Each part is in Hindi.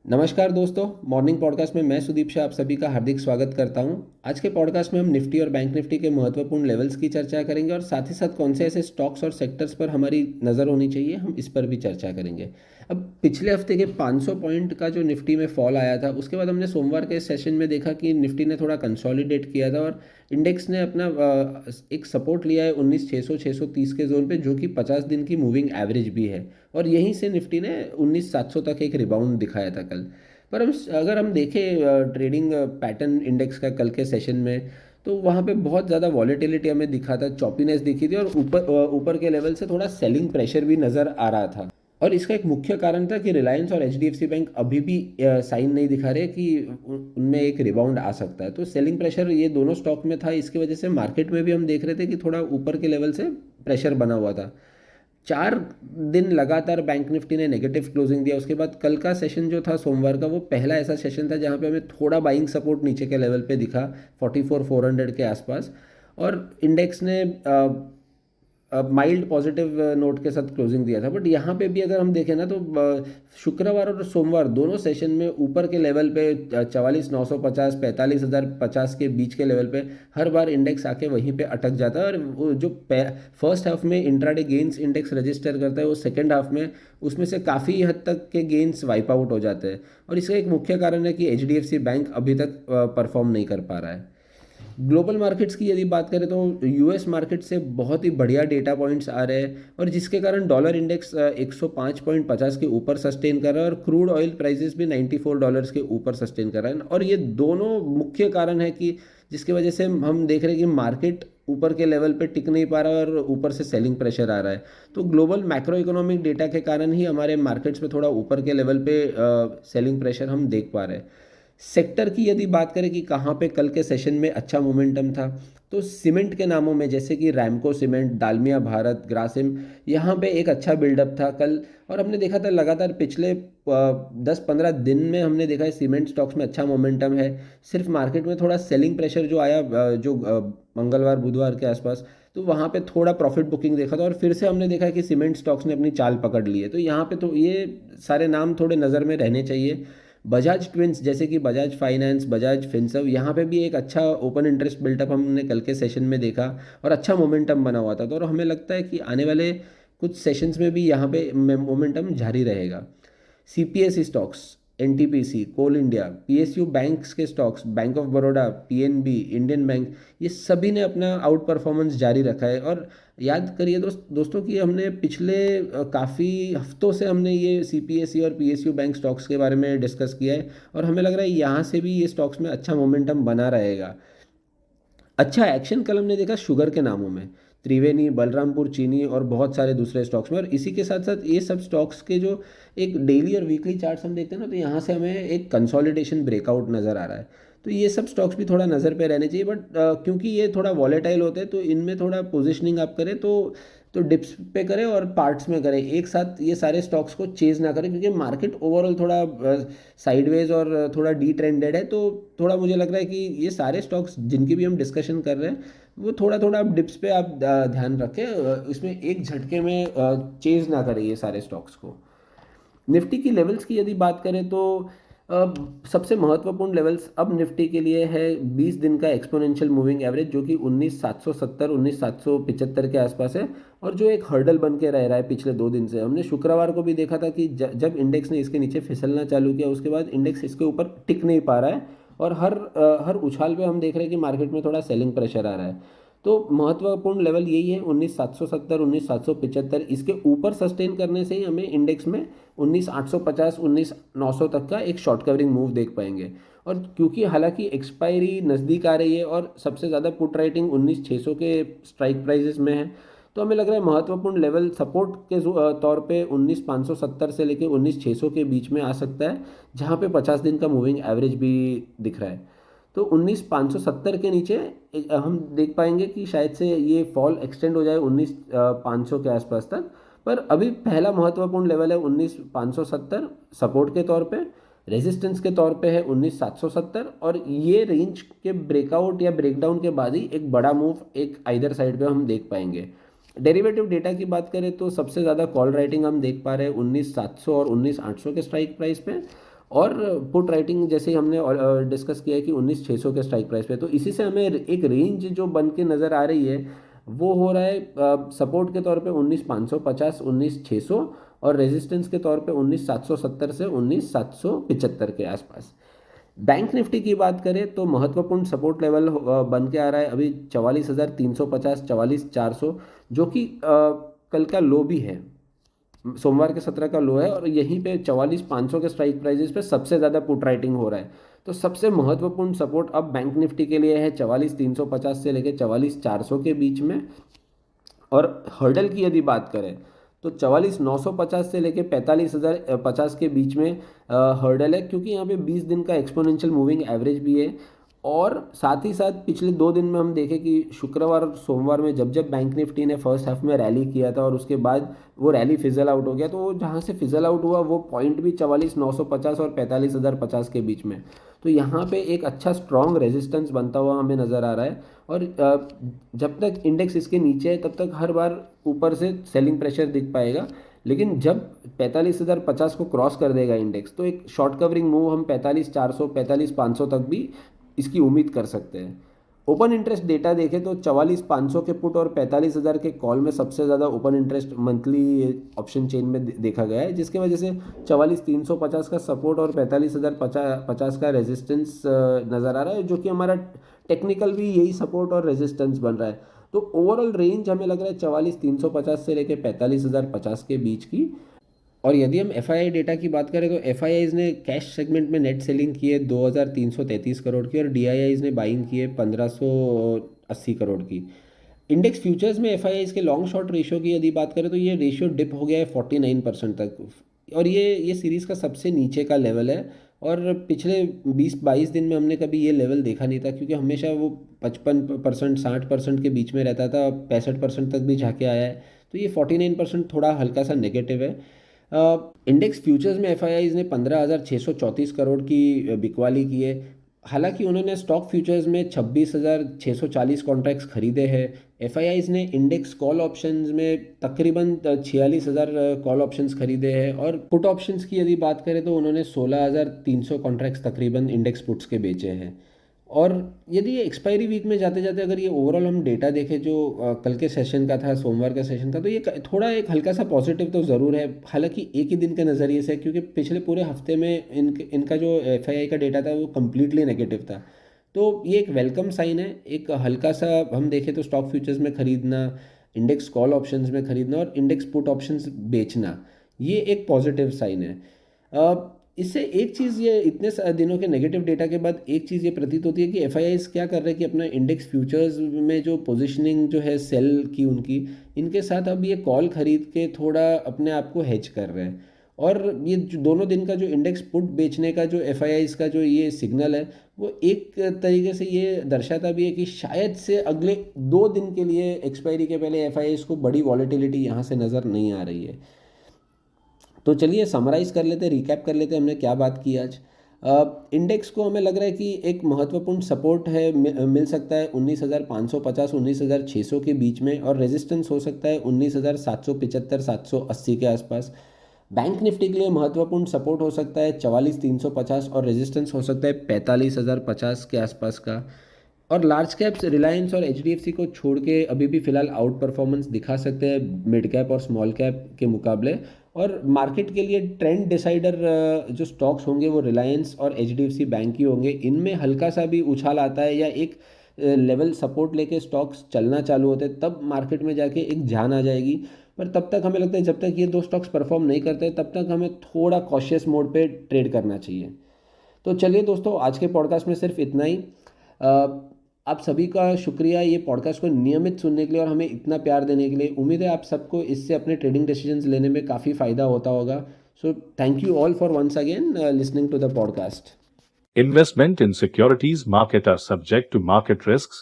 नमस्कार दोस्तों। मॉर्निंग पॉडकास्ट में मैं सुदीप शाह आप सभी का हार्दिक स्वागत करता हूं। आज के पॉडकास्ट में हम निफ्टी और बैंक निफ्टी के महत्वपूर्ण लेवल्स की चर्चा करेंगे और साथ ही साथ कौन से ऐसे स्टॉक्स और सेक्टर्स पर हमारी नज़र होनी चाहिए, हम इस पर भी चर्चा करेंगे। अब पिछले हफ्ते के 500 पॉइंट का जो निफ्टी में फॉल आया था, उसके बाद हमने सोमवार के सेशन में देखा कि निफ्टी ने थोड़ा कंसोलिडेट किया था और इंडेक्स ने अपना एक सपोर्ट लिया है 19,600 630 के जोन पे, जो कि 50 दिन की मूविंग एवरेज भी है। और यहीं से निफ्टी ने 19,700 तक एक रिबाउंड दिखाया था कल। पर अगर हम देखें ट्रेडिंग पैटर्न इंडेक्स का कल के सेशन में, तो वहाँ पे बहुत ज़्यादा वॉलेटिलिटी हमें दिखा था, चॉपीनेस दिखी थी और ऊपर के लेवल से थोड़ा सेलिंग प्रेशर भी नज़र आ रहा था। और इसका एक मुख्य कारण था कि रिलायंस और एचडीएफसी बैंक अभी भी साइन नहीं दिखा रहे कि उनमें एक रिबाउंड आ सकता है। तो सेलिंग प्रेशर ये दोनों स्टॉक में था, इसकी वजह से मार्केट में भी हम देख रहे थे कि थोड़ा ऊपर के लेवल से प्रेशर बना हुआ था। 4 दिन लगातार बैंक निफ्टी ने नेगेटिव क्लोजिंग दिया। उसके बाद कल का सेशन जो था सोमवार का, वो पहला ऐसा सेशन था जहाँ पे हमें थोड़ा बाइंग सपोर्ट नीचे के लेवल पे दिखा, 44,400 के आसपास। और इंडेक्स ने माइल्ड पॉजिटिव नोट के साथ क्लोजिंग दिया था। बट यहाँ पे भी अगर हम देखें ना, तो शुक्रवार और सोमवार दोनों सेशन में ऊपर के लेवल पे 44,950 45,050 के बीच के लेवल पे हर बार इंडेक्स आके वहीं पे अटक जाता है। और वो जो फर्स्ट हाफ में इंट्राडे गेन्स इंडेक्स रजिस्टर करता है, वो सेकेंड हाफ में उसमें से काफ़ी हद तक के गेन्स वाइप आउट हो जाते हैं। और इसका एक मुख्य कारण है कि एचडीएफसी बैंक अभी तक परफॉर्म नहीं कर पा रहा है। ग्लोबल मार्केट्स की यदि बात करें तो यूएस मार्केट से बहुत ही बढ़िया डेटा पॉइंट्स आ रहे हैं, और जिसके कारण डॉलर इंडेक्स 105.50 के ऊपर सस्टेन कर रहा है और क्रूड ऑयल प्राइसेस भी $94 के ऊपर सस्टेन कर रहा है। और ये दोनों मुख्य कारण है कि जिसकी वजह से हम देख रहे हैं कि मार्केट ऊपर के लेवल पे टिक नहीं पा रहा है और ऊपर से सेलिंग प्रेशर आ रहा है। तो ग्लोबल मैक्रो इकोनॉमिक डेटा के कारण ही हमारे मार्केट्स में थोड़ा ऊपर के लेवल पे सेलिंग प्रेशर हम देख पा रहे हैं। सेक्टर की यदि बात करें कि कहाँ पे कल के सेशन में अच्छा मोमेंटम था, तो सीमेंट के नामों में जैसे कि रैमको सीमेंट, दालमिया भारत, ग्रासिम, यहाँ पे एक अच्छा बिल्डअप था कल। और हमने देखा था लगातार पिछले 10-15 दिन में हमने देखा है सीमेंट स्टॉक्स में अच्छा मोमेंटम है। सिर्फ मार्केट में थोड़ा सेलिंग प्रेशर जो आया मंगलवार बुधवार के आसपास, तो वहाँ पे थोड़ा प्रॉफिट बुकिंग देखा था और फिर से हमने देखा है कि सीमेंट स्टॉक्स ने अपनी चाल पकड़ ली है। तो यहाँ पे तो ये सारे नाम थोड़े नज़र में रहने चाहिए। बजाज ट्विंस जैसे कि बजाज फाइनेंस, बजाज फिनसर्व, यहाँ पे भी एक अच्छा ओपन इंटरेस्ट बिल्टअप हमने कल के सेशन में देखा और अच्छा मोमेंटम बना हुआ था। तो और हमें लगता है कि आने वाले कुछ सेशंस में भी यहाँ पे मोमेंटम जारी रहेगा। सीपीएसई स्टॉक्स, एनटीपीसी, कोल इंडिया, पीएसयू बैंक्स के stocks, bank of Baroda, PNB, Indian bank, ये सभी ने अपना आउट परफॉर्मेंस जारी रखा है। और याद करिए दोस्तों कि हमने पिछले काफ़ी हफ्तों से हमने ये सीपीएसई और पीएसयू बैंक स्टॉक्स के बारे में डिस्कस किया है, और हमें लग रहा है यहाँ से भी ये स्टॉक्स में अच्छा मोमेंटम बना रहेगा। अच्छा एक्शन कल हमने देखा शुगर के नामों में, त्रिवेणी, बलरामपुर चीनी और बहुत सारे दूसरे स्टॉक्स में। और इसी के साथ साथ ये सब स्टॉक्स के जो एक डेली और वीकली चार्ट्स हम देखते हैं ना, तो यहाँ से हमें एक कंसोलिडेशन ब्रेकआउट नज़र आ रहा है। तो ये सब स्टॉक्स भी थोड़ा नज़र पे रहने चाहिए। बट क्योंकि ये थोड़ा वॉलेटाइल होते हैं, तो इनमें थोड़ा पोजिशनिंग आप करें तो डिप्स पे करें और पार्ट्स में करें, एक साथ ये सारे स्टॉक्स को चेज ना करें, क्योंकि मार्केट ओवरऑल थोड़ा साइडवेज और थोड़ा डी ट्रेंडेड है। तो थोड़ा मुझे लग रहा है कि ये सारे स्टॉक्स जिनकी भी हम डिस्कशन कर रहे हैं, वो थोड़ा थोड़ा आप डिप्स पे आप ध्यान रखें, इसमें एक झटके में चेज ना करें ये सारे स्टॉक्स को। निफ्टी की लेवल्स की यदि बात करें तो सबसे महत्वपूर्ण लेवल्स अब निफ्टी के लिए है 20 दिन का एक्सपोनेंशियल मूविंग एवरेज, जो कि 19,770 19,775 के आसपास है, और जो एक हर्डल बन के रह रहा है पिछले 2 दिन से। हमने शुक्रवार को भी देखा था कि जब इंडेक्स ने इसके नीचे फिसलना चालू किया, उसके बाद इंडेक्स इसके ऊपर टिक नहीं पा रहा है और हर उछाल पे हम देख रहे हैं कि मार्केट में थोड़ा सेलिंग प्रेशर आ रहा है। तो महत्वपूर्ण लेवल यही है 19,770 19,775, इसके ऊपर सस्टेन करने से ही हमें इंडेक्स में 19,850 19,900 तक का एक शॉर्ट कवरिंग मूव देख पाएंगे। और क्योंकि हालांकि एक्सपायरी नज़दीक आ रही है और सबसे ज़्यादा पुट राइटिंग 19,600 के स्ट्राइक प्राइजेस में है, तो हमें लग रहा है महत्वपूर्ण लेवल सपोर्ट के तौर पे 19,570 से लेके 19,600 के बीच में आ सकता है, जहाँ पे 50 दिन का मूविंग एवरेज भी दिख रहा है। तो 19,570 के नीचे हम देख पाएंगे कि शायद से ये फॉल एक्सटेंड हो जाए 19,500 के आसपास तक। पर अभी पहला महत्वपूर्ण लेवल है 19,570 सपोर्ट के तौर पे, रेजिस्टेंस के तौर पे है 19,770, और ये रेंज के ब्रेकआउट या ब्रेकडाउन के बाद ही एक बड़ा मूव एक आइदर साइड पे हम देख पाएंगे। डेरिवेटिव डेटा की बात करें तो सबसे ज़्यादा कॉल राइटिंग हम देख पा रहे हैं 19,700 और 19,800 के स्ट्राइक प्राइस पे, और पुट राइटिंग जैसे हमने डिस्कस किया है कि 19,600 के स्ट्राइक प्राइस पे, तो इसी से हमें एक रेंज जो बन के नज़र आ रही है वो हो रहा है सपोर्ट के तौर पे 19,550 19,600 और रेजिस्टेंस के तौर पे 19,770 से 19,775 के आसपास। बैंक निफ्टी की बात करें तो महत्वपूर्ण सपोर्ट लेवल बन के आ रहा है अभी 44,350 44,400, जो कि कल का लो भी है, सोमवार के 17 का लो है, और यहीं पे 44,500 के स्ट्राइक प्राइजेस पे सबसे ज़्यादा पुट राइटिंग हो रहा है। तो सबसे महत्वपूर्ण सपोर्ट अब बैंक निफ्टी के लिए है 44,350 से लेकर 44,400 के बीच में। और हर्डल की यदि बात करें तो 44,950 से लेकर 45,050 के बीच में हर्डल है, क्योंकि यहाँ पे 20 दिन का एक्सपोनेंशियल मूविंग एवरेज भी है। और साथ ही साथ पिछले 2 दिन में हम देखें कि शुक्रवार और सोमवार में जब जब बैंक निफ्टी ने फर्स्ट हाफ में रैली किया था और उसके बाद वो रैली फिजल आउट हो गया, तो वो जहाँ से फिजल आउट हुआ वो पॉइंट भी 44,950 और 45,050 के बीच में। तो यहाँ पे एक अच्छा स्ट्रॉन्ग रेजिस्टेंस बनता हुआ हमें नज़र आ रहा है। और जब तक इंडेक्स इसके नीचे है तब तक हर बार ऊपर से सेलिंग प्रेशर दिख पाएगा, लेकिन जब 45,050 को क्रॉस कर देगा इंडेक्स तो एक शॉर्ट कवरिंग मूव हम 45,400 45,500 तक भी इसकी उम्मीद कर सकते हैं। ओपन इंटरेस्ट डेटा देखें तो 44,500 के पुट और 45,000 के कॉल में सबसे ज़्यादा open interest monthly option chain में देखा गया है, जिसकी वजह से 44,350 का सपोर्ट और 45,050 का रेजिस्टेंस नज़र आ रहा है, जो कि हमारा टेक्निकल भी यही सपोर्ट और रेजिस्टेंस बन रहा है। तो ओवरऑल रेंज हमें लग रहा है 44,350 से लेकर 45,050 के बीच की। और यदि हम एफ डेटा की बात करें तो एफ ने कैश सेगमेंट में नेट सेलिंग की है 2,333 करोड़ की, और डी ने बाइंग की है 1,580 करोड़ की। इंडेक्स फ्यूचर्स में एफ के लॉन्ग शॉर्ट रेशियो की यदि बात करें तो ये रेशियो डिप हो गया है 49% तक, और ये सीरीज़ का सबसे नीचे का लेवल है। और पिछले 20-22 दिन में हमने कभी ये लेवल देखा नहीं था, क्योंकि हमेशा वो 55% 60% के बीच में रहता था, 65% तक भी जाके आया है। तो ये 49% थोड़ा हल्का सा नेगेटिव है। इंडेक्स फ्यूचर्स में एफ ने 15,634 करोड़ की बिकवाली की है। हालांकि उन्होंने स्टॉक फ्यूचर्स में 26,640 कॉन्ट्रैक्ट्स खरीदे हैं। एफ ने इंडेक्स कॉल ऑप्शंस में तकरीबन 46,000 कॉल ऑप्शंस खरीदे हैं, और पुट ऑप्शंस की यदि बात करें तो उन्होंने 16,300 कॉन्ट्रैक्ट्स तकरीबन इंडेक्स पुट्स के बेचे हैं। और यदि ये एक्सपायरी वीक में जाते जाते अगर ये ओवरऑल हम डेटा देखें जो कल के सेशन का था, सोमवार का सेशन था, तो ये थोड़ा एक हल्का सा पॉजिटिव तो ज़रूर है, हालांकि एक ही दिन के नज़रिए से, क्योंकि पिछले पूरे हफ्ते में इनका जो एफ का डेटा था वो कम्प्लीटली नेगेटिव था। तो ये एक वेलकम साइन है, एक हल्का सा हम देखें तो स्टॉक फ्यूचर्स में ख़रीदना, इंडेक्स कॉल ऑप्शंस में ख़रीदना और इंडेक्स पुट ऑप्शंस बेचना, ये एक पॉजिटिव साइन है। इससे एक चीज़, ये इतने दिनों के नेगेटिव डेटा के बाद एक चीज़ ये प्रतीत होती है कि एफ क्या कर रहे हैं कि अपना इंडेक्स फ्यूचर्स में जो पोजीशनिंग जो है सेल की उनकी, इनके साथ अब ये कॉल खरीद के थोड़ा अपने आप को हेज कर रहे हैं। और ये जो दोनों दिन का जो इंडेक्स पुट बेचने का जो एफ का जो ये सिग्नल है, वो एक तरीके से ये दर्शाता भी है कि शायद से अगले 2 दिन के लिए एक्सपायरी के पहले एफ को बड़ी वॉलेटिलिटी यहाँ से नज़र नहीं आ रही है। तो चलिए समराइज़ कर लेते, रिकैप कर लेते हमने क्या बात की आज। इंडेक्स को हमें लग रहा है कि एक महत्वपूर्ण सपोर्ट है, मिल सकता है 19,550 19,600 के बीच में, और रेजिस्टेंस हो सकता है 19,775 780 के आसपास। बैंक निफ्टी के लिए महत्वपूर्ण सपोर्ट हो सकता है 44,350 और रेजिस्टेंस हो सकता है 45,050 के आसपास का। और लार्ज कैप्स रिलायंस और एचडीएफसी को छोड़ के अभी भी फिलहाल आउट परफॉर्मेंस दिखा सकते हैं मिड कैप और स्मॉल कैप के मुकाबले। और मार्केट के लिए ट्रेंड डिसाइडर जो स्टॉक्स होंगे वो रिलायंस और एचडीएफसी बैंक ही होंगे। इनमें हल्का सा भी उछाल आता है या एक लेवल सपोर्ट लेके स्टॉक्स चलना चालू होते हैं, तब मार्केट में जाके एक जान आ जाएगी। पर तब तक हमें लगता है जब तक ये दो स्टॉक्स परफॉर्म नहीं करते तब तक हमें थोड़ा कॉशियस मोड पे ट्रेड करना चाहिए। तो चलिए दोस्तों, आज के पॉडकास्ट में सिर्फ इतना ही। आप सभी का शुक्रिया ये पॉडकास्ट को नियमित सुनने के लिए और हमें इतना प्यार देने के लिए। उम्मीद है आप सबको इससे अपने ट्रेडिंग डिसीजंस लेने में काफ़ी फ़ायदा होता होगा। So thank you all for once again listening to the podcast. Investment in securities market are subject to market risks.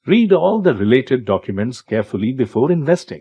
Read all the related documents carefully before investing.